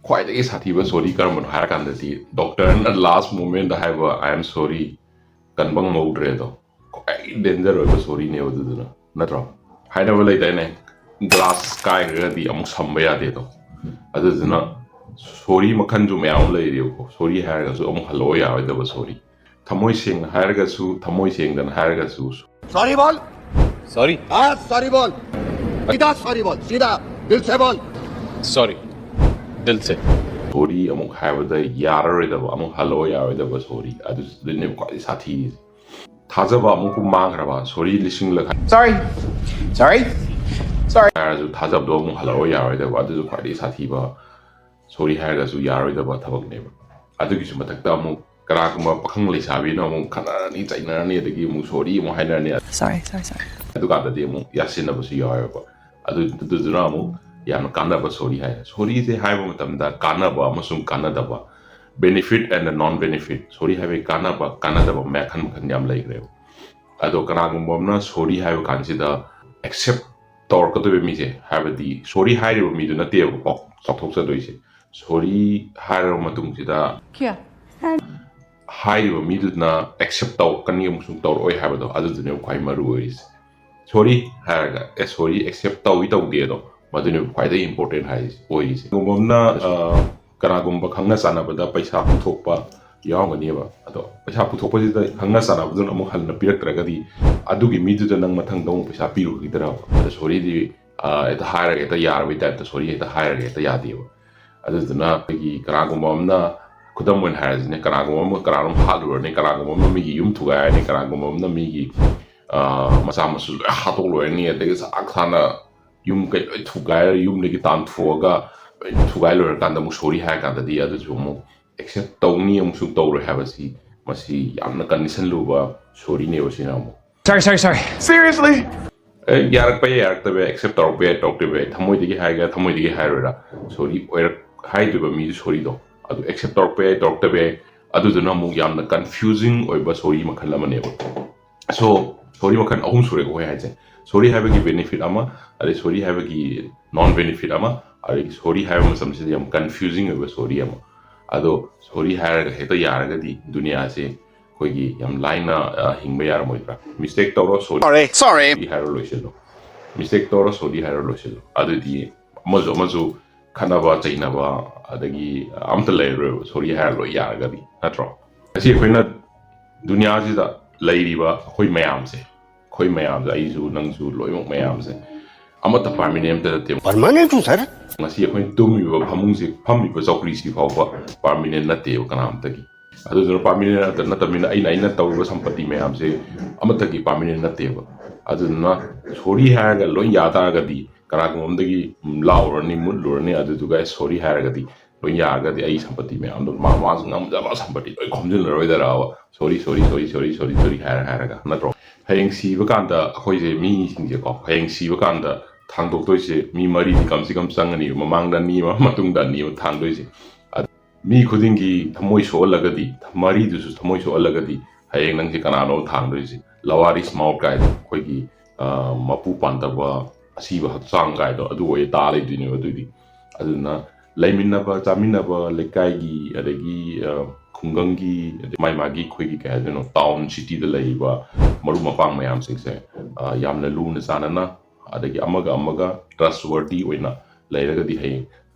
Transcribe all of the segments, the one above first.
ꯈ꯭ꯋꯥꯏꯗꯒꯤ ꯁꯥꯊꯤꯕ ꯁꯣꯔꯤ ꯀꯔꯝꯕꯅꯣ ꯍꯥꯏꯔꯀꯥꯟꯗꯗꯤ ꯗꯣꯛꯇꯔꯅ ꯂꯥꯁ ꯃꯣꯃꯦꯟꯗ ꯍꯥꯏꯕ ꯑꯥꯏ ꯑꯦꯝ ꯁꯣꯔꯤ ꯀꯟꯕ ꯉꯝꯍꯧꯗ꯭ꯔꯦꯗꯣ ꯈ꯭ꯋꯥꯏꯗꯒꯤ ꯗꯦꯟꯖꯔ ꯑꯣꯏꯕ ꯁꯣꯔꯤꯅꯦꯕ ꯑꯗꯨꯗꯨꯅ ꯅꯠꯇ꯭ꯔꯣ ꯍꯥꯏꯅꯕ ꯂꯩꯗꯥꯏꯅꯦ ꯒ꯭ꯂꯥꯁ ꯀꯥꯏꯈ꯭ꯔꯒꯗꯤ ꯑꯃꯨꯛ ꯁꯝꯕ ꯌꯥꯗꯦꯗꯣ ꯑꯗꯨꯗꯨꯅ ꯁꯣꯔꯤ ꯃꯈꯟꯁꯨ ꯃꯌꯥꯝ ꯑꯃ ꯂꯩꯔꯦꯕꯀꯣ ꯁꯣꯔꯤ ꯍꯥꯏꯔꯒꯁꯨ ꯑꯃꯨꯛ ꯍꯜꯂꯛꯑꯣ ꯌꯥꯔꯣꯏꯗꯕ ꯁꯣꯔꯤ ꯊꯃꯣꯏ ꯁꯦꯡꯅ ꯍꯥꯏꯔꯒꯁꯨ ꯊꯃꯣꯏ ꯁꯦꯡꯗꯅ ꯍꯥꯏꯔꯒꯁꯨ सॉरी बोल सॉरी हाँ सॉरी बोल सीधा सॉरी बोल सीधा दिल से बोल सॉरी दिल से ꯁꯣꯔꯤ ꯑꯃꯨꯛ ꯍꯥꯏꯕꯗ ꯌꯥꯔꯔꯣꯏꯗꯕ ꯑꯃꯨꯛ ꯍꯜꯂꯛꯑꯣ ꯌꯥꯔꯣꯏꯗꯕ ꯁꯣꯔꯤ ꯑꯗꯨꯗꯨꯅꯦꯕ ꯈ꯭ꯋꯥꯏꯗꯒꯤ ꯁꯥꯊꯤꯔꯤꯁꯦ ꯊꯥꯖꯕ ꯑꯃꯨꯛꯄꯨ ꯃꯥꯡꯈ꯭ꯔꯕ ꯁꯣꯔꯤ ꯂꯤꯁꯤꯡꯂꯛ ꯍꯥꯏꯔꯁꯨ ꯊꯥꯖꯕꯗꯣ ꯑꯃꯨꯛ ꯍꯜꯂꯛꯑꯣ ꯌꯥꯔꯣꯏꯗꯕ ꯑꯗꯨꯁꯨ ꯈ꯭ꯋꯥꯏꯗꯒꯤ ꯁꯥꯊꯤꯕ ꯁꯣꯔꯤ ꯍꯥꯏꯔꯒꯁꯨ ꯌꯥꯔꯣꯏꯗꯕ ꯊꯕꯛꯅꯦꯕ ꯑꯗꯨꯒꯤꯁꯨ ꯃꯊꯛꯇ ꯑꯃꯨꯛ ꯀꯅꯥꯒꯨꯝꯕ ꯄꯥꯈꯪ ꯂꯩꯁꯥꯕꯤꯅ ꯑꯃꯨꯛ ꯈꯠꯅꯔꯅꯤ ꯆꯩꯅꯔꯅꯤ ꯑꯗꯒꯤ ꯑꯃꯨꯛ ꯁꯣꯔꯤ ꯑꯃꯨꯛ ꯍꯥꯏꯅꯔꯅꯤ Sorry. ꯑꯗꯨꯀꯥꯟꯗꯗꯤ ꯑꯃꯨꯛ ꯌꯥꯁꯤꯟꯅꯕꯁꯨ ꯌꯥꯎꯋꯦꯕ ꯑꯗꯨꯗꯨꯅ ꯑꯃꯨꯛ ꯌꯥꯝꯅ ꯀꯥꯟꯅꯕ ꯁꯣꯔꯤ ꯍꯥꯏ ꯁꯣꯔꯤꯁꯦ ꯍꯥꯏꯕ ꯃꯇꯝꯗ ꯀꯥꯟꯅꯕ ꯑꯃꯁꯨꯡ ꯀꯥꯟꯅꯗꯕ ꯕꯦꯅꯤꯐꯤꯠ ꯑꯦꯟ ꯅꯣꯟ ꯕꯦꯅꯤꯐꯤꯠ ꯁꯣꯔꯤ ꯍꯥꯏꯕꯒꯤ ꯀꯥꯟꯅꯗꯕ ꯃꯈꯜ ꯃꯈꯜ ꯌꯥꯝ ꯂꯩꯈ꯭ꯔꯦꯕ ꯑꯗꯣ ꯀꯅꯥꯒꯨꯝꯕ ꯑꯃꯅ ꯁꯣꯔꯤ ꯍꯥꯏꯕ ꯀꯥꯟꯁꯤꯗ ꯑꯦꯛꯁꯦꯞ ꯇꯧꯔꯛꯀꯗꯣꯏꯕ ꯃꯤꯁꯦ ꯍꯥꯏꯕꯗꯤ ꯁꯣꯔꯤ ꯍꯥꯏꯔꯤꯕ ꯃꯤꯗꯨ ꯅꯠꯇꯦꯕꯀꯣ ꯆꯥꯎꯊꯣꯛꯆꯗꯣꯏꯁꯦ ꯁꯣꯔꯤ ꯍꯥꯏꯔꯕ ꯃꯇꯨꯡꯁꯤꯗ ꯍꯥꯏꯔꯤꯕ ꯃꯤꯗꯨꯅ ꯑꯦꯛꯁꯦꯞ ꯇꯧꯔꯛꯀꯅꯤ ꯑꯃꯁꯨꯡ ꯇꯧꯔꯛꯑꯣꯏ ꯍꯥꯏꯕꯗꯣ ꯑꯗꯨꯗꯨꯅꯦꯕ ꯈ꯭ꯋꯥꯏ ꯃꯔꯨ ꯑꯣꯏꯔꯤꯁꯦ ꯁꯣꯔꯤ ꯍꯥꯏꯔꯒ ꯁꯣꯔꯤ ꯑꯦꯛꯁꯦꯞ ꯇꯧꯗꯦꯗꯣ ꯃꯗꯨꯅꯦꯕ ꯈ꯭ꯋꯥꯏꯗꯒꯤ ꯏꯝꯄꯣꯔꯇꯦꯟ ꯑꯣꯏꯔꯤꯁꯦ ꯀꯅꯥꯒꯨꯝꯕ ꯈꯪꯅ ꯆꯥꯟꯅꯕꯗ ꯄꯩꯁꯥ ꯄꯨꯊꯣꯛꯄ ꯌꯥꯎꯒꯅꯦꯕ ꯑꯗꯣ ꯄꯩꯁꯥ ꯄꯨꯊꯣꯛꯄꯁꯤꯗ ꯈꯪꯅ ꯆꯥꯟꯅꯕꯗꯨꯅ ꯑꯃꯨꯛ ꯍꯟꯅ ꯄꯤꯔꯛꯇ꯭ꯔꯒꯗꯤ ꯑꯗꯨꯒꯤ ꯃꯤꯗꯨꯗ ꯅꯪ ꯃꯊꯪꯗ ꯑꯃꯨꯛ ꯄꯩꯁా ꯄꯤꯔꯨꯈꯤꯗ꯭ꯔꯕ ꯑꯗ ꯁꯣꯔꯤꯗꯤ ꯍꯦꯛꯇ ꯍꯥꯏꯔꯒ ꯍꯦꯛꯇ ꯌꯥꯔꯕꯩ ꯇꯥꯏꯞꯇ ꯁꯣꯔꯤ ꯍꯦꯛꯇ ꯍꯥꯏꯔꯒ ꯍꯦꯛꯇ ꯌꯥꯗꯦꯕ ꯑꯗꯨꯗꯨꯅ ꯑꯩꯈꯣꯏꯒꯤ ꯀꯅꯥꯒꯨꯝꯕ ꯑꯃꯅ ꯈꯨꯗꯝ ꯑꯣꯏꯅ ꯍꯥꯏꯔꯁꯤꯅꯦ ꯀꯅꯥꯒꯨꯝꯕ ꯑꯃ ꯀꯅꯥꯅꯣꯝ ꯍꯥꯠꯂꯨꯔꯅꯤ ꯀꯅꯥꯒꯨꯝꯕ ꯑꯃ ꯃꯤꯒꯤ ꯌꯨꯝ ꯊꯨꯒꯥꯏꯔꯅꯤ ꯀꯅꯥꯒꯨꯝꯕ ꯑꯃꯅ ꯃꯤꯒꯤ ꯃꯆꯥ ꯃꯁꯨ ꯂꯣꯏ ꯍꯥꯠꯇꯣꯛ ꯂꯣꯏꯔꯅꯤ ꯑꯗꯒꯤ ꯆꯥꯛ ꯊꯥꯅ ꯌꯨꯝ ꯀꯩ ꯂꯣꯏ ꯊꯨꯒꯥꯏꯔ ꯌꯨꯝꯗꯒꯤ ꯇꯥꯟꯊꯣꯛꯑꯒ ꯂꯣꯏ ꯊꯨꯒꯥꯏ ꯂꯣꯏꯔꯀꯥꯟꯗ ꯑꯃꯨꯛ ꯁꯣꯔꯤ ꯍꯥꯏꯔ ꯀꯥꯟꯗꯗꯤ ꯑꯗꯨꯁꯨ ꯑꯃꯨꯛ ꯑꯦꯛꯁꯦꯞ ꯇꯧꯅꯤ ꯑꯃꯨꯛꯁꯨ ꯇꯧꯔꯣꯏ ꯍꯥꯏꯕꯁꯤ ꯃꯁꯤ ꯌꯥꯝꯅ ꯀꯟꯗꯤꯁꯟ ꯂꯨꯕ ꯁꯣꯔꯤꯅꯦꯕ ꯁꯤꯅ ꯑꯃꯨꯛ sorry seriously ꯌꯥꯔꯛꯄ ꯌꯥꯏ ꯌꯥꯔꯛꯇꯕ ꯌꯥꯏ ꯑꯦꯛꯁꯦꯞ ꯇꯧꯔꯛꯄ ꯌꯥꯏ ꯇꯧꯔꯛꯇꯕ ꯌꯥꯏ ꯊꯃꯣꯏꯗꯒꯤ ꯍꯥꯏꯒꯦꯔꯥ ꯊꯃꯣꯏꯗꯒꯤ ꯍꯥꯏꯔꯣꯏꯔꯥ ꯁꯣꯔꯤ ꯍꯥꯏꯗꯣꯏꯕ ꯃꯤꯗꯨ ꯁꯣꯔꯤꯗꯣ ꯑꯗꯨ ꯑꯦꯛꯁꯦꯞ ꯇꯧꯔꯛꯄ ꯌꯥꯏ ꯇꯧꯔꯛꯇꯕ ꯌꯥꯏ ꯑꯗꯨꯗꯨꯅ ꯑꯃꯨꯛ ꯌꯥꯝꯅ ꯀꯟꯐ꯭ꯌꯨꯖꯤꯡ ꯑꯣꯏꯕ ꯁꯣꯔꯤ ꯃꯈꯜ ꯑꯃꯅꯦꯕ ꯁꯣ ꯁꯣꯔꯤ ꯃꯈꯜ ꯑꯍꯨꯝ ꯁꯨꯔꯦꯀꯣ ꯑꯩꯈꯣꯏ ꯍꯥꯏꯁꯦ ꯁꯣꯔꯤ ꯍꯥꯏꯕꯒꯤ ꯕꯦꯅꯤꯐꯤꯠ ꯑꯃ ꯑꯗꯩ ꯁꯣꯔꯤ ꯍꯥꯏꯕꯒꯤ ꯅꯣꯟ ꯕꯦꯅꯤꯐꯤꯠ ꯑꯃ ꯑꯗꯒꯤ ꯁꯣꯔꯤ ꯍꯥꯏꯕ ꯃꯇꯝꯁꯤꯗ ꯌꯥꯝ ꯀꯟꯐ꯭ꯌꯨꯖꯤꯡ ꯑꯣꯏꯕ ꯁꯣꯔꯤ ꯑꯃ ꯑꯗꯣ ꯁꯣꯔꯤ ꯍꯥꯏꯔꯒ ꯍꯦꯛꯇ ꯌꯥꯔꯒꯗꯤ ꯗꯨꯅꯤꯌꯥꯁꯦ ꯑꯩꯈꯣꯏꯒꯤ ꯌꯥꯝ ꯂꯥꯏꯅ ꯍꯤꯡꯕ ꯌꯥꯔꯝꯃꯣꯏꯗ꯭ꯔꯥ ꯃꯤꯁꯇꯦꯛ ꯇꯧꯔꯣ sorry ꯍꯥꯏꯔꯣ ꯂꯣꯏꯁꯤꯜꯂꯣ ꯃꯤꯁꯇꯦꯛ ꯇꯧꯔꯣ ꯁꯣꯔꯤ ꯍꯥꯏꯔꯣ ꯂꯣꯏꯁꯤꯜꯂꯣ ꯑꯗꯨꯗꯤ ꯑꯃꯁꯨ ꯈꯠꯅꯕ ꯆꯩꯅꯕ ꯑꯗꯒꯤ ꯑꯝꯇ ꯂꯩꯔꯔꯣꯏꯕ ꯁꯣꯔꯤ ꯍꯥꯏꯔ ꯂꯣꯏ ꯌꯥꯔꯒꯗꯤ ꯅꯠꯇ꯭ꯔꯣ ꯉꯁꯤ ꯑꯩꯈꯣꯏꯅ ꯗꯨꯅꯤꯌꯥꯁꯤꯗ ꯂꯩꯔꯤꯕ ꯑꯩꯈꯣꯏ ꯃꯌꯥꯝꯁꯦ ꯑꯩꯁꯨ ꯅꯪꯁꯨ ꯂꯣꯏꯅꯃꯛ ꯃꯌꯥꯝꯁꯦ ꯑꯃꯠꯇ ꯄꯥꯔꯃꯤꯅꯦꯟ ꯑꯝꯇ ꯅꯠꯇꯦ परमानेंट हूँ सर ꯉꯁꯤ ꯑꯩꯈꯣꯏꯅ ꯇꯨꯝꯃꯤꯕ ꯐꯃꯨꯡꯁꯤ ꯐꯝꯃꯤꯕ ꯆꯧꯀ꯭ꯔꯤꯁꯤ ꯐꯥꯎꯕ ꯄꯥꯔꯃꯤꯅꯦꯟ ꯅꯠꯇꯦꯕ ꯀꯅꯥꯝꯇꯒꯤ ꯑꯗꯨꯗꯨꯅ ꯄꯥꯔꯃꯤꯅꯦꯟ ꯅꯠꯇꯕꯅꯤꯅ ꯑꯩꯅ ꯇꯧꯔꯤꯕ ꯁꯝꯄꯇꯤ ꯃꯌꯥꯝꯁꯦ ꯑꯃꯠꯇꯒꯤ ꯄꯥꯔꯃꯤꯅꯦꯟ ꯅꯠꯇꯦꯕ ꯑꯗꯨꯗꯨꯅ ꯁꯣꯔꯤ ꯍꯥꯏꯔꯒ ꯂꯣꯏ ꯌꯥ ꯇꯥꯔꯒꯗꯤ ꯀꯅꯥꯒꯨꯝꯕ ꯑꯃꯗꯒꯤ ꯂꯥꯎꯔꯅꯤ ꯃꯨꯠꯂꯨꯔꯅꯤ ꯑꯗꯨꯗꯨꯒ ꯁꯣꯔꯤ ꯍꯥꯏꯔꯒꯗꯤ ꯂꯣꯏ ꯌꯥꯔꯒꯗꯤ ꯑꯩ ꯁꯝꯄꯇꯤ ꯃꯌꯥꯝꯗꯣ ꯃꯥꯁꯨ ꯉꯝꯖꯕ ꯁꯝꯄꯇꯤ ꯂꯣꯏ ꯈꯣꯝꯖꯤꯜꯂꯔꯣꯏꯗꯔꯕ ꯁꯣꯔꯤ ꯍꯥꯏꯔꯒ ꯅꯠꯇ꯭ꯔꯣ ꯍꯌꯦꯡ ꯁꯤꯕ ꯀꯥꯟꯗ ꯑꯩꯈꯣꯏꯁꯦ ꯃꯤꯁꯤꯡꯁꯦꯀꯣ ꯍꯌꯦꯡ ꯁꯤꯕ ꯀꯥꯟꯗ ꯊꯥꯡꯗꯣꯛꯇꯣꯏꯁꯦ ꯃꯤ ꯃꯔꯤꯗꯤ ꯀꯝ ꯆꯪꯒꯅꯤꯕ ꯃꯃꯥꯡꯗ ꯑꯅꯤ ꯑꯃ ꯃꯇꯨꯡꯗ ꯑꯅꯤ ꯑꯃ ꯊꯥꯡꯗꯣꯏꯁꯦ ꯃꯤ ꯈꯨꯗꯤꯡꯒꯤ ꯊꯃꯣꯏ ꯁꯣꯛꯍꯜꯂꯒꯗꯤ ꯃꯔꯤꯗꯨꯁꯨ ꯊꯃꯣꯏ ꯁꯣꯛꯍꯜꯂꯒꯗꯤ ꯍꯌꯦꯡ ꯅꯪꯁꯦ ꯀꯅꯥꯅꯣ ꯊꯥꯡꯗꯣꯏꯁꯦ ꯂꯋꯥꯔꯤꯁ ꯃꯥꯎꯠ ꯀꯥꯏꯗꯣ ꯑꯩꯈꯣꯏꯒꯤ ꯃꯄꯨ ꯄꯥꯟꯗꯕ ꯑꯁꯤꯕ ꯍꯛꯆꯥꯡ ꯀꯥꯏꯗꯣ ꯑꯗꯨ ꯑꯣꯏ ꯇꯥ ꯂꯩꯗꯣꯏꯅꯦꯕ ꯑꯗꯨꯗꯤ ꯑꯗꯨꯅ ꯂꯩꯃꯤꯟꯅꯕ ꯆꯥꯃꯤꯟꯅꯕ ꯂꯩꯀꯥꯏꯒꯤ ꯑꯗꯒꯤ ꯈꯨꯡꯒꯪꯒꯤ ꯃꯥꯒꯤ ꯑꯩꯈꯣꯏꯒꯤ ꯀꯩ ꯍꯥꯏꯗꯣꯏꯅꯣ ꯇꯥꯎꯟ ꯁꯤꯇꯤꯗ ꯂꯩꯔꯤꯕ ꯃꯔꯨꯞ ꯃꯄꯥꯡ ꯃꯌꯥꯝꯁꯤꯡꯁꯦ ꯌꯥꯝꯅ ꯂꯨꯅ ꯆꯥꯟꯅꯅ ꯑꯗꯒꯤ ꯑꯃꯒ ꯇ꯭ꯔꯁ ꯋꯔꯗꯤ ꯑꯣꯏꯅ ꯂꯩꯔꯒꯗꯤ ꯍꯌꯦꯡ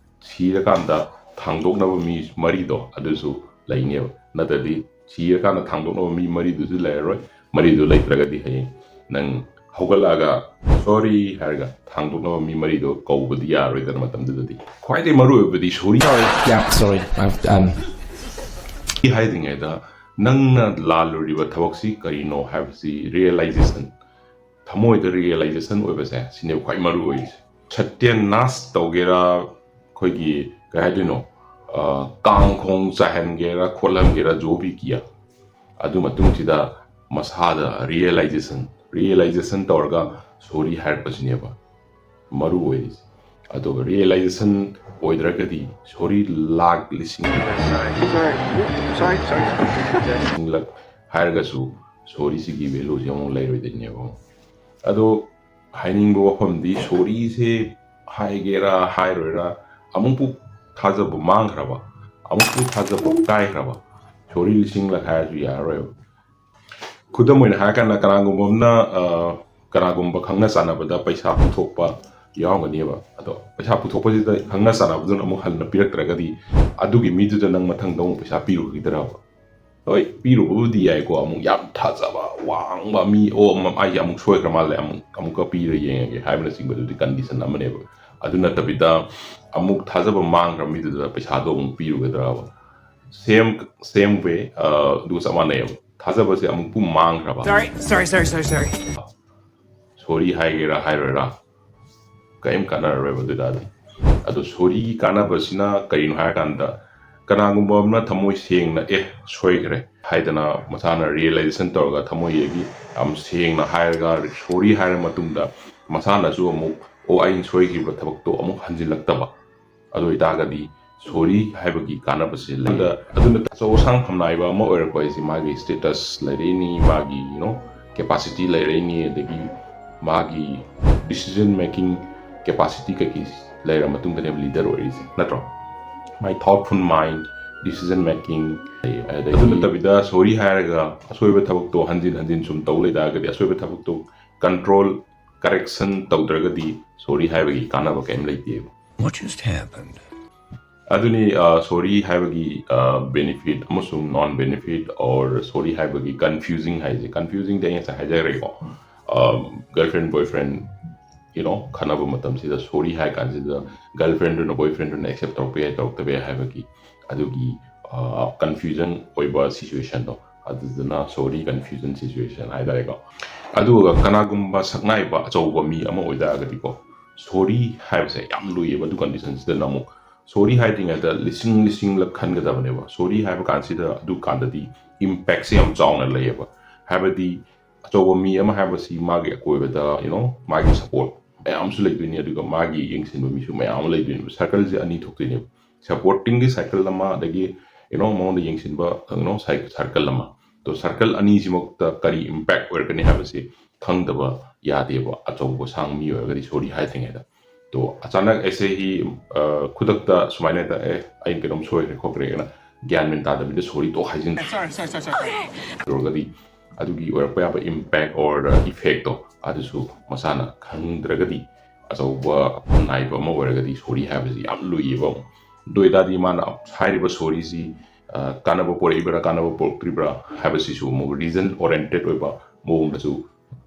ꯁꯤꯔꯀꯥꯟꯗ ꯊꯥꯡꯗꯣꯛꯅꯕ ꯃꯤ ꯃꯔꯤꯗꯣ ꯑꯗꯨꯁꯨ ꯂꯩꯅꯦꯕ ꯅꯠꯇ꯭ꯔꯗꯤ ꯁꯤꯔꯀꯥꯟꯗ ꯊꯥꯡꯗꯣꯛꯅꯕ ꯃꯤ ꯃꯔꯤꯗꯨꯁꯨ ꯂꯩꯔꯔꯣꯏ ꯃꯔꯤꯗꯨ ꯂꯩꯇ꯭ꯔꯒꯗꯤ ꯍꯌꯦꯡ ꯅꯪ ꯍꯧꯒꯠꯂꯛꯑꯒ ꯁꯣꯔꯤ ꯍꯥꯏꯔꯒ ꯊꯥꯡꯗꯣꯛꯅꯕ ꯃꯤ ꯃꯔꯤꯗꯣ ꯀꯧꯕꯗꯤ ꯌꯥꯔꯣꯏꯗꯅ ꯃꯇꯝꯗꯨꯗꯗꯤ ꯈ꯭ꯋꯥꯏꯗꯒꯤ ꯃꯔꯨ ꯑꯣꯏꯕꯗꯤ ꯁꯣꯔꯤ sorry ꯍꯥꯏꯗ꯭ꯔꯤꯉꯩꯗ ꯅꯪꯅ ꯂꯥꯜꯂꯨꯔꯤꯕ ꯊꯕꯛꯁꯤ ꯀꯔꯤꯅꯣ ꯍꯥꯏꯕꯁꯤ ꯔꯤꯌꯦꯂꯥꯏꯖꯦꯁꯟ ꯊꯃꯣꯏꯗ ꯔꯤꯌꯦꯂꯥꯏꯖꯦꯁꯟ ꯑꯣꯏꯕꯁꯦ ꯁꯤꯅꯦꯕ ꯈ꯭ꯋꯥꯏ ꯃꯔꯨ ꯑꯣꯏꯔꯤꯁꯦ ꯁꯠꯇ꯭ꯌ ꯅꯥꯁ ꯇꯧꯒꯦꯔꯥ ꯑꯩꯈꯣꯏꯒꯤ ꯀꯩ ꯍꯥꯏꯗꯣꯏꯅꯣ ꯀꯥꯡꯈꯣꯡ ꯆꯥꯏꯍꯟꯒꯦꯔꯥ ꯈꯣꯠꯍꯟꯒꯦꯔꯥ ꯖꯣꯕꯤ ꯀꯤꯌꯥ ꯑꯗꯨ ꯃꯇꯨꯡꯁꯤꯗ ꯃꯁꯥꯗ ꯔꯤꯌꯦꯂꯥꯏꯖꯦꯁꯟ ꯇꯧꯔꯒ ꯁꯣꯔꯤ ꯍꯥꯏꯔꯛꯄꯁꯤꯅꯦꯕ ꯃꯔꯨ ꯑꯣꯏꯔꯤꯁꯦ ꯑꯗꯨꯒ ꯔꯤꯌꯦꯂꯥꯏꯖꯦꯁꯟ ꯑꯣꯏꯗ꯭ꯔꯒꯗꯤ ꯁꯣꯔꯤ ꯂꯥꯛ ꯂꯤꯁꯤꯡ ꯍꯥꯏꯔꯒꯁꯨ ꯁꯣꯔꯤꯁꯤꯒꯤ ꯚꯦꯂꯨꯁꯤ ꯑꯃꯨꯛ ꯂꯩꯔꯣꯏꯗꯣꯏꯅꯦꯕ ꯑꯗꯣ ꯍꯥꯏꯅꯤꯡꯕ ꯋꯥꯐꯝꯗꯤ ꯁꯣꯔꯤꯁꯦ ꯍꯥꯏꯒꯦꯔꯥ ꯍꯥꯏꯔꯣꯏꯔꯥ ꯑꯃꯨꯛꯄꯨ ꯊꯥꯖꯕ ꯃꯥꯡꯈ꯭ꯔꯕ ꯑꯃꯨꯛꯄꯨ ꯊꯥꯖꯕ ꯀꯥꯏꯈ꯭ꯔꯕ ꯁꯣꯔꯤ ꯂꯤꯁꯤꯡꯂꯛ ꯍꯥꯏꯔꯁꯨ ꯌꯥꯔꯔꯣꯏꯕ ꯈꯨꯗꯝ ꯑꯣꯏꯅ ꯍꯥꯏꯔꯀꯥꯟꯗ ꯀꯅꯥꯒꯨꯝꯕ ꯑꯃꯅ ꯀꯅꯥꯒꯨꯝꯕ ꯈꯪꯅ ꯆꯥꯟꯅꯕꯗ ꯄꯩꯁꯥ ꯄꯨꯊꯣꯛꯄ ꯌꯥꯎꯔꯝꯒꯅꯦꯕ ꯑꯗꯣ ꯄꯩꯁꯥ ꯄꯨꯊꯣꯛꯄꯁꯤꯗ ꯈꯪꯅ ꯆꯥꯟꯅꯕꯗꯨꯅ ꯑꯃꯨꯛ ꯍꯟꯅ ꯄꯤꯔꯛꯇ꯭ꯔꯒꯗꯤ ꯑꯗꯨꯒꯤ ꯃꯤꯗꯨꯗ ꯅꯪ ꯃꯊꯪꯗ ꯑꯃꯨꯛ ꯄꯩꯁꯥ ꯄꯤꯔꯨꯈꯤꯗ꯭ꯔꯕ ꯍꯣꯏ ꯄꯤꯔꯨꯕꯕꯨꯗꯤ ꯌꯥꯏꯀꯣ ꯑꯃꯨꯛ ꯌꯥꯝ ꯊꯥꯖꯕ ꯋꯥꯡꯕ ꯃꯤ ꯑꯩꯁꯦ ꯑꯃꯨꯛ ꯁꯣꯏꯈ꯭ꯔ ꯃꯥꯜꯂꯦ ꯑꯃꯨꯛꯀ ꯄꯤꯔ ꯌꯦꯡꯉꯒꯦ ꯍꯥꯏꯕꯅꯆꯤꯡꯕꯗꯨꯗꯤ ꯀꯟꯗꯤꯁꯟ ꯑꯃꯅꯦꯕ ꯑꯗꯨ ꯅꯠꯇꯕꯤꯗ ꯑꯃꯨꯛ ꯊꯥꯖꯕ ꯃꯥꯡꯈ꯭ꯔ ꯃꯤꯗꯨꯗ ꯄꯩꯁꯥꯗꯣ ꯑꯃꯨꯛ ꯄꯤꯔꯨꯒꯗ꯭ꯔꯕ ꯁꯦꯝ ꯋꯦ ꯑꯗꯨꯒ ꯆꯞ ꯃꯥꯟꯅꯩꯕ ꯊꯥꯖꯕꯁꯦ ꯑꯃꯨꯛꯄꯨ ꯃꯥꯡꯈ꯭ꯔꯕ Sorry. ꯁꯣꯔꯤ ꯍꯥꯏꯒꯦꯔꯥ ꯍꯥꯏꯔꯣꯏꯔꯥ ꯀꯔꯤꯝ ꯀꯥꯟꯅꯔꯔꯣꯏꯕ ꯑꯗꯨꯗꯗꯤ ꯑꯗꯣ ꯁꯣꯔꯤꯒꯤ ꯀꯥꯟꯅꯕꯁꯤꯅ ꯀꯔꯤꯅꯣ ꯍꯥꯏꯔꯀꯥꯟꯗ ꯀꯅꯥꯒꯨꯝꯕ ꯑꯃꯅ ꯊꯃꯣꯏ ꯁꯦꯡꯅ ꯁꯣꯏꯈ꯭ꯔꯦ ꯍꯥꯏꯗꯅ ꯃꯁꯥꯅ ꯔꯤꯌꯦꯂꯥꯏꯖꯦꯁꯟ ꯇꯧꯔꯒ ꯊꯃꯣꯏꯗꯒꯤ ꯌꯥꯝ ꯁꯦꯡꯅ ꯍꯥꯏꯔꯒ ꯁꯣꯔꯤ ꯍꯥꯏꯔ ꯃꯇꯨꯡꯗ ꯃꯁꯥꯅꯁꯨ ꯑꯃꯨꯛ ꯑꯩꯅ ꯁꯣꯏꯈꯤꯕ ꯊꯕꯛꯇꯣ ꯑꯃꯨꯛ ꯍꯟꯖꯤꯜꯂꯛꯇꯕ ꯑꯗꯨ ꯑꯣꯏꯇꯥꯔꯒꯗꯤ ꯁꯣꯔꯤ ꯍꯥꯏꯕꯒꯤ ꯀꯥꯟꯅꯕꯁꯤ ꯑꯗꯨꯅ ꯑꯆꯧ ꯑꯁꯥꯡ ꯐꯝꯅꯥꯏꯕ ꯑꯃ ꯑꯣꯏꯔꯛꯄ ꯍꯥꯏꯁꯤ ꯃꯥꯒꯤ ꯁ꯭ꯇꯦꯇꯁ ꯂꯩꯔꯛꯏꯅꯤ ꯃꯥꯒꯤ ꯀꯦꯄꯥꯁꯤꯇꯤ ꯂꯩꯔꯛꯏꯅꯤ ꯑꯗꯒꯤ ꯃꯥꯒꯤ ꯗꯤꯁꯤꯖꯟ ꯃꯦꯀꯤꯡ ꯀꯦꯄꯥꯁꯤꯇꯤ ꯀꯩꯀꯩ ꯂꯩꯔ ꯃꯇꯨꯡꯗꯅꯦꯕ ꯂꯤꯗꯔ ꯑꯣꯏꯔꯤꯁꯦ ꯅꯠꯇ꯭ꯔꯣ ꯃꯥꯏ ꯊꯣꯠꯐꯨꯜ ꯃꯥꯏꯟ ꯗꯤꯁꯤꯖꯟ ꯃꯦꯀꯤꯡ ꯑꯗꯨ ꯅꯠꯇꯕꯤꯗ ꯁꯣꯔꯤ ꯍꯥꯏꯔꯒ ꯑꯁꯣꯏꯕ ꯊꯕꯛꯇꯣ ꯍꯟꯖꯤꯟ ꯍꯟꯖꯤꯟ ꯁꯨꯝ ꯇꯧ ꯂꯩꯇꯥꯔꯒꯗꯤ ꯑꯁꯣꯏꯕ ꯊꯕꯛꯇꯣ ꯀꯟꯇ꯭ꯔꯣꯜ ꯀꯔꯦꯛꯁꯟ ꯇꯧꯗ꯭ꯔꯒꯗꯤ ꯁꯣꯔꯤ ꯍꯥꯏꯕꯒꯤ ꯀꯥꯟꯅꯕ ꯀꯩꯝ ꯂꯩꯇꯦꯕ What just happened? ꯑꯗꯨꯅꯤ ꯁꯣꯔꯤ ꯍꯥꯏꯕꯒꯤ ꯕꯦꯅꯤꯐꯤꯠ ꯑꯃꯁꯨꯡ ꯅꯣꯟ ꯕꯦꯅꯤꯐꯤꯠ ꯑꯣꯔ ꯁꯣꯔꯤ ꯍꯥꯏꯕꯒꯤ ꯀꯟꯐ꯭ꯌꯨꯖꯤꯡ ꯍꯥꯏꯁꯦ ꯀꯟꯐ꯭ꯌꯨꯖꯤꯡꯗꯤ ꯑꯩ ꯉꯁꯥꯏ ꯍꯥꯏꯖꯈ꯭ꯔꯦꯀꯣ ꯒꯔꯜꯐ꯭ꯔꯦꯟ ꯕꯣꯏꯐ꯭ꯔꯦꯟ ꯈꯟꯅꯕ ꯃꯇꯝꯁꯤꯗ ꯁꯣꯔꯤ ꯍꯥꯏ ꯀꯥꯟꯁꯤꯗ ꯒꯔꯜꯐ꯭ꯔꯦꯟꯗꯨꯅ ꯕꯣꯏꯐ꯭ꯔꯦꯟꯗꯨꯅ ꯑꯦꯛꯁꯦꯞ ꯇꯧꯔꯛꯄ ꯌꯥꯏ ꯇꯧꯔꯛꯇꯕ ꯌꯥꯏ ꯍꯥꯏꯕꯒꯤ ꯑꯗꯨꯒꯤ ꯀꯟꯐ꯭ꯌꯨꯖꯟ ꯑꯣꯏꯕ ꯁꯤꯆꯨꯋꯦꯁꯟꯗꯣ ꯑꯗꯨꯗꯨꯅ ꯁꯣꯔꯤ ꯀꯟꯐ꯭ꯌꯨꯖꯟ ꯁꯤꯆꯨꯋꯦꯁꯟ ꯍꯥꯏꯇꯥꯔꯦꯀꯣ ꯑꯗꯨꯒ ꯀꯅꯥꯒꯨꯝꯕ ꯁꯛꯅꯥꯏꯕ ꯑꯆꯧꯕ ꯃꯤ ꯑꯃ ꯑꯣꯏꯇꯥꯔꯒꯗꯤꯀꯣ ꯁꯣꯔꯤ ꯍꯥꯏꯕꯁꯦ ꯌꯥꯝ ꯂꯨꯏꯌꯦꯕ ꯑꯗꯨ ꯀꯟꯗꯤꯁꯟꯁꯤꯗꯅ ꯑꯃꯨꯛ ꯁꯣꯔꯤ ꯍꯥꯏꯗ꯭ꯔꯤꯉꯩꯗ ꯂꯤꯁꯤꯡꯂꯛ ꯈꯟꯒꯗꯕꯅꯦꯕ ꯁꯣꯔꯤ ꯍꯥꯏꯕ ꯀꯥꯟꯁꯤꯗ ꯑꯗꯨ ꯀꯥꯟꯗꯗꯤ ꯏꯝꯄꯦꯛꯁꯦ ꯌꯥꯝ ꯆꯥꯎꯅ ꯂꯩꯌꯦꯕ ꯍꯥꯏꯕꯗꯤ ꯑꯆꯧꯕ ꯃꯤ ꯑꯃ ꯍꯥꯏꯕꯁꯤ ꯃꯥꯒꯤ ꯑꯀꯣꯏꯕꯗ ꯃꯥꯒꯤ ꯁꯄꯣꯔꯠ ꯃꯌꯥꯝꯁꯨ ꯂꯩꯗꯣꯏꯅꯤ ꯑꯗꯨꯒ ꯃꯥꯒꯤ ꯌꯦꯡꯁꯤꯟꯕ ꯃꯤꯁꯨ ꯃꯌꯥꯝ ꯑꯃ ꯂꯩꯗꯣꯏꯅꯦꯕ ꯁꯔꯀꯜꯁꯦ ꯑꯅꯤ ꯊꯣꯛꯇꯣꯏꯅꯦꯕ ꯁꯄꯣꯔꯇꯤꯡꯒꯤ ꯁꯥꯏꯀꯜ ꯑꯃ ꯑꯗꯒꯤ ꯃꯉꯣꯟꯗ ꯌꯦꯡꯁꯤꯟꯕ ꯁꯥꯔꯀꯜ ꯑꯃ तो सर्कल अनीसिमक्ता करी इम्पैक्ट ओरकने हाबसे खंगदबा यादेबा अचौबा सांगमी ओरगदी सोरी हाइथिंगेदा तो अचानक ऐसे ही खुदकता सुमाइने ता आई केनोम सोइरे खोकरेना ज्ञान मेन तादबिदे सोरी तो हाइजिन ओरगदी अदुगी ओरपा याबा इम्पैक्ट और इफेक्ट तो अदुसु मसाना खंगद्रगदी अचौबा नाइबा अमा ओरगदी सोरी हाबसी याम लुइबा दोइदादी माना हाइरिबा सोरीसी कानबो पोरेबरा कानबो पोक्ट्रिबरा हाबसिसु मो रीजन ओरिएंटेड ओइबा मोंगदसु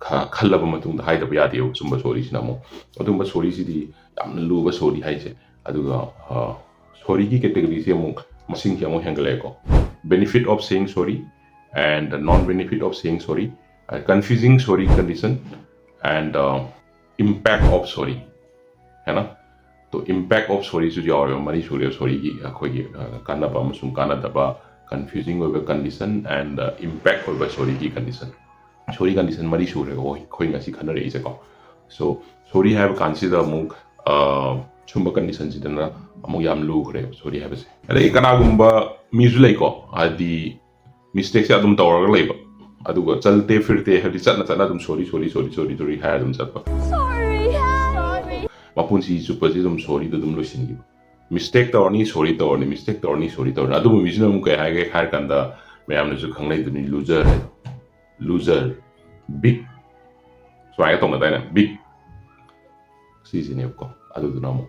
खल्लबा मतुंग हाइदबा यादेव सुंबा सोरीसिना मो अदुंबा सोरीसिदी यामन लुबा सोरी हाइसे अदुगा सोरी की कैटेगरी से मो मसिंग के मो हेंगलेको benefit of saying sorry and non benefit of saying sorry confusing sorry condition and impact of sorry है ना तो impact of sorry जो यार मरी sorry की अखोई कानबा अमसुंग कानदबा confusing over condition and impact over sorry की condition मरी सूरे खोई ngasi खनरे इसे को so sorry have consider अमुक chumba condition जितना अमुक याम लू करे sorry have से अरे कनागुम्बा मिजुले को आदि mistake से अदुम तौर लेबा अदुगा चलते फिरते हदि चतना चना अदुम sorry हाय अदुम चतपा मपुनसी चुपसी अदुम sorry अदुम लोसिनगी mistake तौरनी sorry तौरनी mistake तौरनी sorry तौरनी अदुम मिजिन अमुक काय हाय हाय कंदा मयामनसु खंगलै दुनि loser big स्वाय तोंग दाइना big सिसिनेको अदुदुना अमुक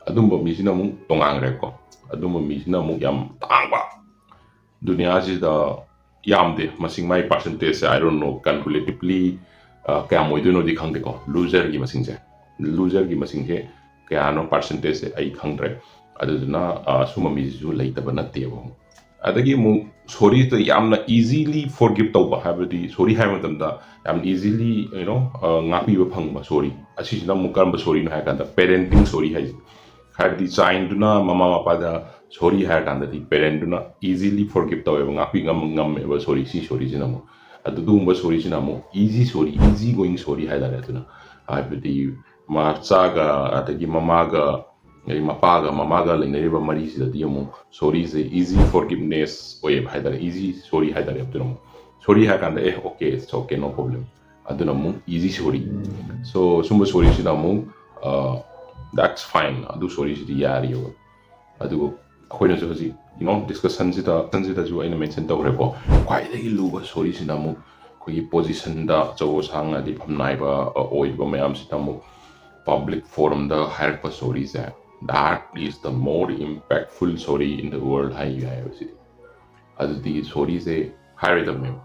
अदुम मिजिन अमुक तोंगांगरेको अदुम मिजिन अमुक याम तांगबा दुनिया जिदा यामदे मसिंग माई परसेंटेज से आई डोंट नो कैलकुलेटिवली क्या मोइदुनो दि खंगदेको लूजर की मसिंग से क्या नो परसेंटेज से आई खंगद्रे अदुना सुमा मिजु लेइतबा नतेबो अदगी मु सॉरी तो यामना इजीली फॉरगिव तौबा हाबदी सॉरी हाय मतमदा याम इजीली ngapiba phangba सॉरी असिजना मु करम सॉरी न हाय कांदा parenting sorry hi हाबदी चाइल्डुना mama मपादा sorry हाय कांददी पेरेंटुना इजीली फॉरगिव तौबा ngapi ngam sorry si sorry sinamo अदुगुम्बा sorry sinamo easy going sorry हाय दारे अदुना हाबदी माचागा अदगी ममागा ममागा लेनेरिबा मरी सिददी अमु sorry से easy forgiveness ओए हाय दारे easy sorry हाय दारे अदुना sorry हाय कांदा okay it's okay no problem अदुना मु easy sorry so sumba sorry sinamo that's fine अदु sorry सिदी यारियो ꯑꯗꯨꯒ ꯑꯩꯈꯣꯏꯅꯁꯨ ꯍꯧꯖꯤꯛ ꯗꯤꯁꯀꯁꯟꯁꯤꯗꯁꯨ ꯑꯩꯅ ꯃꯦꯟꯁꯟ ꯇꯧꯈ꯭ꯔꯦꯀꯣ ꯈ꯭ꯋꯥꯏꯗꯒꯤ ꯂꯨꯕ ꯁꯣꯔꯤꯁꯤꯅ ꯑꯃꯨꯛ ꯑꯩꯈꯣꯏꯒꯤ ꯄꯣꯖꯤꯁꯟꯗ ꯑꯆꯧ ꯑꯁꯥꯡ ꯍꯥꯏꯗꯤ ꯐꯝ ꯅꯥꯏꯕ ꯑꯣꯏꯕ ꯃꯌꯥꯝꯁꯤꯗ ꯑꯃꯨꯛ ꯄꯕ꯭ꯂꯤꯛ ꯐꯣꯔꯝꯗ ꯍꯥꯏꯔꯛꯄ ꯁꯣꯔꯤꯁꯦ that is the more impactful story in the world ꯍꯥꯏꯌꯨ ꯍꯥꯏꯕꯁꯤꯗꯤ ꯑꯗꯨꯗꯤ ꯁꯣꯔꯤꯁꯦ ꯍꯥꯏꯔꯣꯏꯗꯕꯅꯦꯕ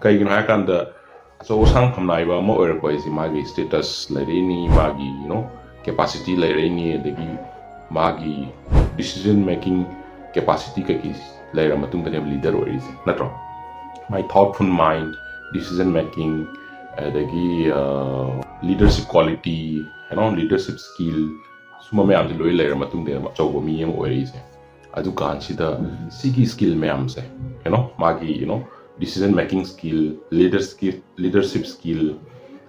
ꯀꯩꯒꯤꯅꯣ ꯍꯥꯏꯔꯀꯥꯟꯗ ꯑꯆꯧ ꯑꯁꯥꯡ ꯐꯝꯅꯥꯏꯕ ꯑꯃ ꯑꯣꯏꯔꯛꯄ ꯍꯥꯏꯁꯤ ꯃꯥꯒꯤ ꯁ꯭ꯇꯦꯇꯁ ꯂꯩꯔꯛꯏꯅꯤ ꯃꯥꯒꯤ ꯀꯦꯄꯥꯁꯤꯇꯤ ꯂꯩꯔꯛꯏꯅꯤ ꯑꯗꯒꯤ ꯃꯥꯒꯤ ꯗꯤꯁꯤꯖꯟ ꯃꯦꯀꯤꯡ ꯀꯦꯄꯥꯁꯤꯇꯤ ꯀꯩꯀꯩ ꯂꯩꯔ ꯃꯇꯨꯡꯗꯅꯦꯕ ꯂꯤꯗꯔ ꯑꯣꯏꯔꯤꯁꯦ ꯅꯠꯇ꯭ꯔꯣ ꯃꯥꯏ ꯊꯣꯠꯐꯨꯜ ꯃꯥꯏꯟ ꯗꯤꯁꯤꯖꯟ ꯃꯦꯀꯤꯡ ꯑꯗꯒꯤ ꯂꯤꯗꯔꯁꯤꯞ ꯀ꯭ꯋꯥꯂꯤꯇꯤ ꯂꯤꯗꯔꯁꯤꯞ ꯁ꯭ꯀꯤꯜ ꯁꯨꯝꯕ ꯃꯌꯥꯝꯁꯦ ꯂꯣꯏ ꯂꯩꯔ ꯃꯇꯨꯡꯗꯅꯦꯕ ꯑꯆꯧꯕ ꯃꯤ ꯑꯃ ꯑꯣꯏꯔꯛꯏꯁꯦ ꯑꯗꯨ ꯀꯥꯟꯁꯤꯗ ꯁꯤꯒꯤ ꯁ꯭ꯀꯤꯜ ꯃꯌꯥꯝꯁꯦ ꯃꯥꯒꯤ decision making skill, leadership skill,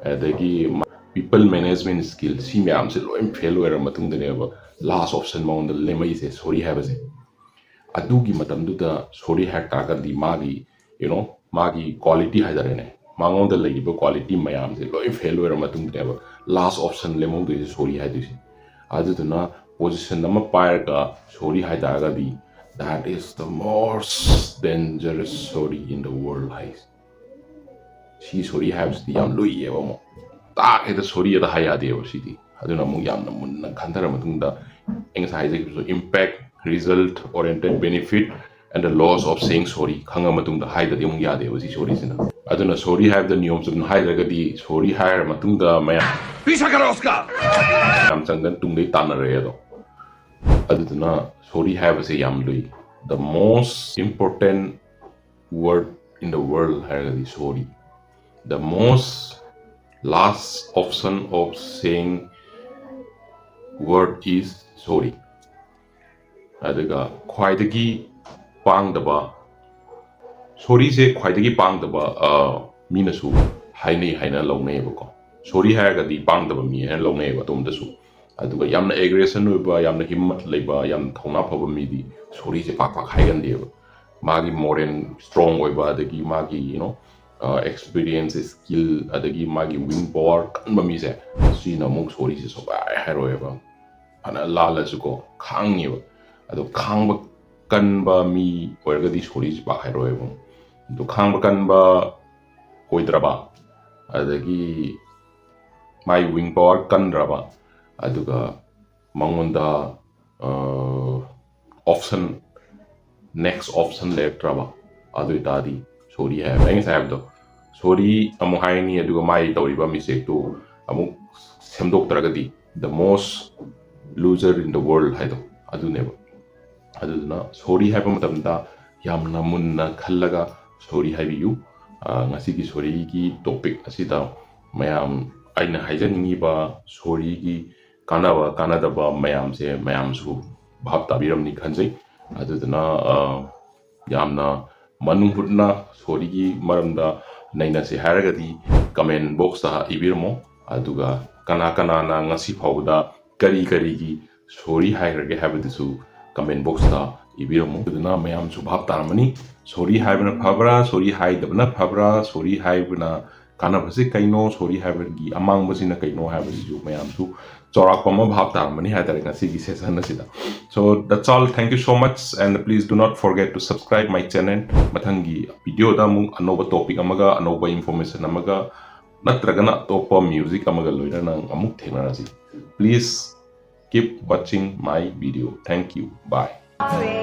adagi people management skill si mayam se loim fail oira matungdaneba last option maunda lemai se sorry habase adugi matamduda sorry hack tagadi magi magi quality hadarene mangonda leiba quality mayam se loim fail oira matungdaneba last option lemongdu se sorry hadusi aduduna position nama pairaga sorry hadaragadi that is the most dangerous story in the world guys si sorry habs di yam lui ye mo ta ke the sorry da haya de o sidi aduna mu yam na mun na khandara matungda anxiety so impact result oriented benefit and the loss of saying sorry khanga matungda haida de mu ya de o si sorry sina aduna sorry have the niyoms of haida ga di sorry hire matungda maya Pisa Karoska! am changan tungdei tanare do aduna sorry have say yam lui the most important word in the world is sorry. The most last option of saying word is sorry. Adaga khwaidagi pangdaba sorry se khwaidagi pangdaba minasu haina longnei bako. Sorry hagadi pangdaba mi haina longnei ba tomdasu. Aduga yamna aggression oiba yamna himmat leiba yam thona phaba midi sorry se pak haigandeba. Magi moral strong oiba adagi magi experience skill adagi magi wing power kanba mi se sina muk sorry se soba haroeba ana lala suko khangniba ado khangba kanba mi oirgadi sorry se ba haroeba do khangba kanba oidraba adagi my wing power kandraba aduga mangonda option next option lectraba adu itadi sorry have ang have do sorry amu haini aduga mai toriba mistake to amu semdok taragadi the most loser in the world haido adu neba aduna sorry have matamda yamna munna khallaga sorry have you ngasi gi sorry gi topic asida mayam aina haijaningi ba sorry gi kanadaba mayam se mayam su bhab tabiramni khanjai aduduna yamna manunghutna sorry gi maramda naina se haragadi comment box ta ibirmo aduga kana na ngasi phawda kari gi sorry hairage habadisu comment box ta ibirmo aduna mayam su bhab taramani sorry haibna phabra sorry haidabna phabra sorry haibna kana basi kaino sorry haibgi amang basina kaino haibsu mayam su chorakpama bhab taramani haidare ngasi gi session asida. So that's all. Thank you so much, and please do not forget to subscribe my channel. Mathangi video da mung anoba topic amaga anoba information amaga natragana topa music amaga loira nang amuk thenarasi. Please keep watching my video. Thank you. Bye.